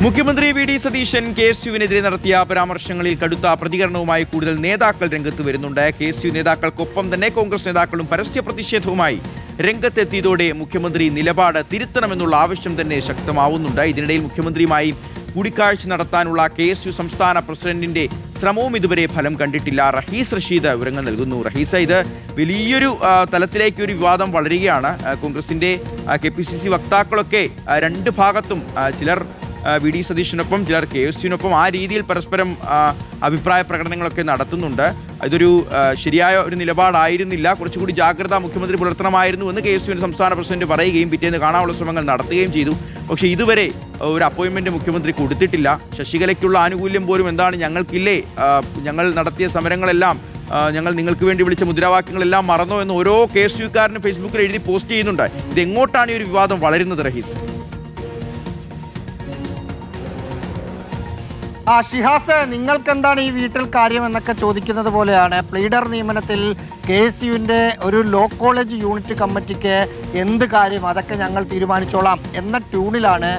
മുഖ്യമന്ത്രി V D Satheesan കെ.എസ്.യുവിനെതിരെ നടത്തിയ പരാമർശങ്ങളിൽ കടുത്ത പ്രതികരണവുമായി കൂടുതൽ നേതാക്കൾ രംഗത്ത് വരുന്നുണ്ട്. കെ.എസ്.യു നേതാക്കൾക്കൊപ്പം തന്നെ കോൺഗ്രസ് നേതാക്കളും പരസ്യ പ്രതിഷേധവുമായി രംഗത്തെത്തിയതോടെ മുഖ്യമന്ത്രി നിലപാട് തിരുത്തണമെന്നുള്ള ആവശ്യം തന്നെ ശക്തമാവുന്നുണ്ട്. ഇതിനിടയിൽ മുഖ്യമന്ത്രിയുമായി കൂടിക്കാഴ്ച നടത്താനുള്ള കെ.എസ്.യു സംസ്ഥാന പ്രസിഡന്റിന്റെ ശ്രമവും ഇതുവരെ ഫലം കണ്ടിട്ടില്ല. റഹീസ് റഷീദ് വിവരങ്ങൾ നൽകുന്നു. റഹീസ്, ഇത് വലിയൊരു തലത്തിലേക്ക് ഒരു വിവാദം വളരുകയാണ്. കോൺഗ്രസിന്റെ കെ.പി.സി.സി വക്താക്കളൊക്കെ രണ്ട് ഭാഗത്തും ചിലർ വി ഡി സതീശനൊപ്പം ചിലർ കെ.എസ്.യുവിനൊപ്പം ആ രീതിയിൽ പരസ്പരം അഭിപ്രായ പ്രകടനങ്ങളൊക്കെ നടത്തുന്നുണ്ട്. ഇതൊരു ശരിയായ ഒരു നിലപാടായിരുന്നില്ല, കുറച്ചുകൂടി ജാഗ്രത മുഖ്യമന്ത്രി പുലർത്തണമായിരുന്നു എന്ന് കെ.എസ്.യുവിന്റെ സംസ്ഥാന പ്രസിഡന്റ് പറയുകയും പിറ്റേന്ന് കാണാനുള്ള ശ്രമങ്ങൾ നടത്തുകയും ചെയ്തു. പക്ഷേ ഇതുവരെ ഒരു അപ്പോയിൻമെന്റ് മുഖ്യമന്ത്രി കൊടുത്തിട്ടില്ല. ശശികലയ്ക്കുള്ള ആനുകൂല്യം പോലും എന്താണ്, ഞങ്ങൾക്കില്ലേ, ഞങ്ങൾ നടത്തിയ സമരങ്ങളെല്ലാം, ഞങ്ങൾ നിങ്ങൾക്ക് വേണ്ടി വിളിച്ച മുദ്രാവാക്യങ്ങളെല്ലാം മറന്നോ എന്ന് ഓരോ കെ.എസ്.യുക്കാരനും ഫേസ്ബുക്കിൽ എഴുതി പോസ്റ്റ് ചെയ്യുന്നുണ്ട്. ഇതെങ്ങോട്ടാണ് ഈ ഒരു വിവാദം വളരുന്നത് റഹീസ്? ഷിഹാസ്, നിങ്ങൾക്ക് എന്താണ് ഈ വീട്ടിൽ കാര്യം എന്നൊക്കെ ചോദിക്കുന്നത് പോലെയാണ്. പ്ലീഡർ നിയമനത്തിൽ കെ.എസ്.യുവിൻ്റെ ഒരു ലോ കോളേജ് യൂണിറ്റ് കമ്മിറ്റിക്ക് എന്ത് കാര്യം, അതൊക്കെ ഞങ്ങൾ തീരുമാനിച്ചോളാം എന്ന ട്യൂണിലാണ്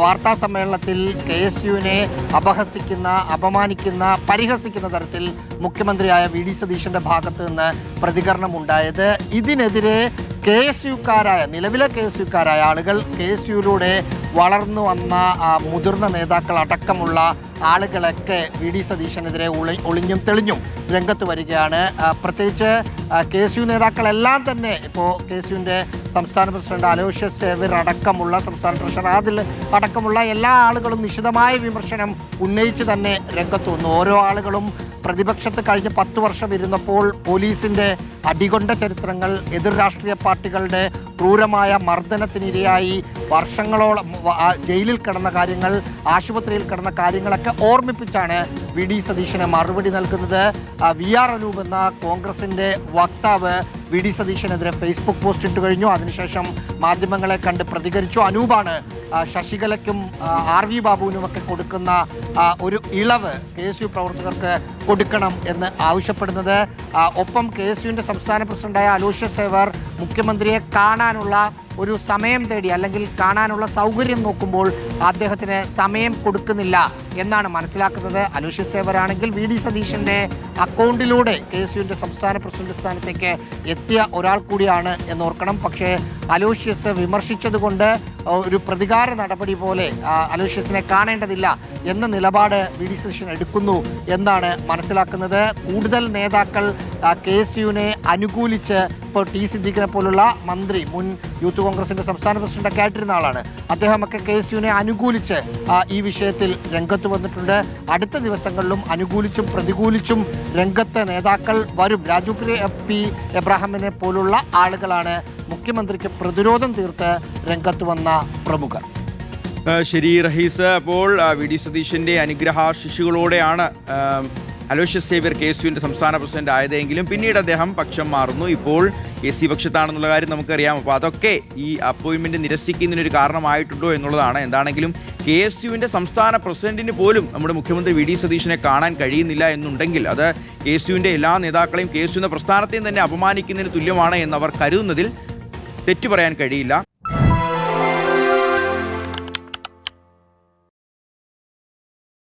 വാർത്താ സമ്മേളനത്തിൽ കെ.എസ്.യുവിനെ അപഹസിക്കുന്ന, അപമാനിക്കുന്ന, പരിഹസിക്കുന്ന തരത്തിൽ മുഖ്യമന്ത്രിയായ വി ഡി സതീശന്റെ ഭാഗത്ത് നിന്ന് പ്രതികരണമുണ്ടായത്. ഇതിനെതിരെ കെ.എസ്.യുക്കാരായ, നിലവിലെ കെ.എസ്.യുക്കാരായ ആളുകൾ, കെ.എസ്.യുയിലൂടെ വളർന്നു വന്ന മുതിർന്ന നേതാക്കൾ അടക്കമുള്ള ആളുകളൊക്കെ വി ഡി സതീശനെതിരെ ഒളിഞ്ഞും തെളിഞ്ഞും രംഗത്ത് വരികയാണ്. പ്രത്യേകിച്ച് കെ.എസ്.യു നേതാക്കളെല്ലാം തന്നെ ഇപ്പോൾ കെ.എസ്.യുവിൻ്റെ സംസ്ഥാന പ്രസിഡന്റ് അലോഷ്യസ് സേവ്യർ അടക്കമുള്ള, സംസ്ഥാന ട്രഷറർ ആദിൽ അടക്കമുള്ള എല്ലാ ആളുകളും നിശിതമായ വിമർശനം ഉന്നയിച്ച് തന്നെ രംഗത്ത് വന്നു. ഓരോ ആളുകളും പ്രതിപക്ഷത്ത് കഴിഞ്ഞ 10 വർഷം ഇരുന്നപ്പോൾ പോലീസിൻ്റെ അടികൊണ്ട ചരിത്രങ്ങൾ, എതിർ രാഷ്ട്രീയ പാർട്ടികളുടെ ക്രൂരമായ മർദ്ദനത്തിനിരയായി വർഷങ്ങളോളം ജയിലിൽ കിടന്ന കാര്യങ്ങൾ, ആശുപത്രിയിൽ കിടന്ന കാര്യങ്ങളൊക്കെ ഓർമ്മിപ്പിച്ചാണ് വി ഡി സതീശന് മറുപടി നൽകുന്നത്. വി ആർ അനൂപ് എന്ന കോൺഗ്രസിൻ്റെ വക്താവ് വി ഡി സതീശനെതിരെ ഫേസ്ബുക്ക് പോസ്റ്റ് ഇട്ട് കഴിഞ്ഞു. അതിനുശേഷം മാധ്യമങ്ങളെ കണ്ട് പ്രതികരിച്ചു. അനൂപാണ് ശശികലയ്ക്കും ആർ വി ബാബുവിനുമൊക്കെ കൊടുക്കുന്ന ഒരു ഇളവ് കെ.എസ്.യു പ്രവർത്തകർക്ക് കൊടുക്കണം എന്ന് ആവശ്യപ്പെടുന്നത്. ഒപ്പം കെ.എസ്.യുവിൻ്റെ സംസ്ഥാന പ്രസിഡന്റായ അലോഷ്യസ് സേവ്യർ മുഖ്യമന്ത്രിയെ കാണാനുള്ള ഒരു സമയം തേടി, അല്ലെങ്കിൽ കാണാനുള്ള സൗകര്യം നോക്കുമ്പോൾ അദ്ദേഹത്തിന് സമയം കൊടുക്കുന്നില്ല എന്നാണ് മനസ്സിലാക്കുന്നത്. അലോഷ്യസ് സേവ്യർ ആണെങ്കിൽ വി ഡി സതീശന്റെ അക്കൗണ്ടിലൂടെ കെ.എസ്.യുവിൻ്റെ സംസ്ഥാന പ്രസിഡന്റ് സ്ഥാനത്തേക്ക് എത്തിയ ഒരാൾ കൂടിയാണ് എന്നോർക്കണം. പക്ഷേ അലോഷ്യസ് വിമർശിച്ചതുകൊണ്ട് ഒരു പ്രതികാര നടപടി പോലെ അലോഷ്യസിനെ കാണേണ്ടതില്ല എന്ന നിലപാട് വി ഡി സതീശൻ എടുക്കുന്നു എന്നാണ് മനസ്സിലാക്കുന്നത്. കൂടുതൽ നേതാക്കൾ കെ.എസ്.യുവിനെ അനുകൂലിച്ച്, ഇപ്പോൾ ടി സിദ്ദീഖിനെ പോലുള്ള മന്ത്രി, മുൻ യൂത്ത് കോൺഗ്രസിന്റെ സംസ്ഥാന പ്രസിഡന്റൊക്കെ ആയിട്ടിരുന്ന ആളാണ്, അദ്ദേഹമൊക്കെ കെ.എസ്.യുവിനെ അനുകൂലിച്ച് ഈ വിഷയത്തിൽ രംഗത്ത് വന്നിട്ടുണ്ട്. അടുത്ത ദിവസങ്ങളിലും അനുകൂലിച്ചും പ്രതികൂലിച്ചും രംഗത്ത് നേതാക്കൾ വരും. രാജു പി എബ്രാഹിമിനെ പോലുള്ള ആളുകളാണ് മുഖ്യമന്ത്രിക്ക് പ്രതിരോധം തീർത്ത് രംഗത്ത് വന്ന പ്രമുഖർ. ശരി റഹീസ്, അപ്പോൾ വി ഡി സതീശന്റെ അനുഗ്രഹാശിഷുകളോടെയാണ് അലോഷ്യസ് സേവ്യർ കെ.എസ്.യുവിൻ്റെ സംസ്ഥാന പ്രസിഡന്റ് ആയതെങ്കിലും പിന്നീട് അദ്ദേഹം പക്ഷം മാറുന്നു. ഇപ്പോൾ കെ.സി പക്ഷത്താണെന്നുള്ള കാര്യം നമുക്കറിയാം. അപ്പോൾ അതൊക്കെ ഈ അപ്പോയിൻമെന്റ് നിരസിക്കുന്നതിനൊരു കാരണമായിട്ടുണ്ടോ എന്നുള്ളതാണ്. എന്താണെങ്കിലും കെ.എസ്.യുവിൻ്റെ സംസ്ഥാന പ്രസിഡന്റിന് പോലും നമ്മുടെ മുഖ്യമന്ത്രി വി ഡി സതീശനെ കാണാൻ കഴിയുന്നില്ല എന്നുണ്ടെങ്കിൽ അത് കെ.എസ്.യുവിൻ്റെ എല്ലാ നേതാക്കളെയും, കെ.എസ്.യു എന്ന പ്രസ്ഥാനത്തെയും തന്നെ അപമാനിക്കുന്നതിന് തുല്യമാണ് എന്നവർ കരുതുന്നതിൽ തെറ്റു പറയാൻ കഴിയില്ല.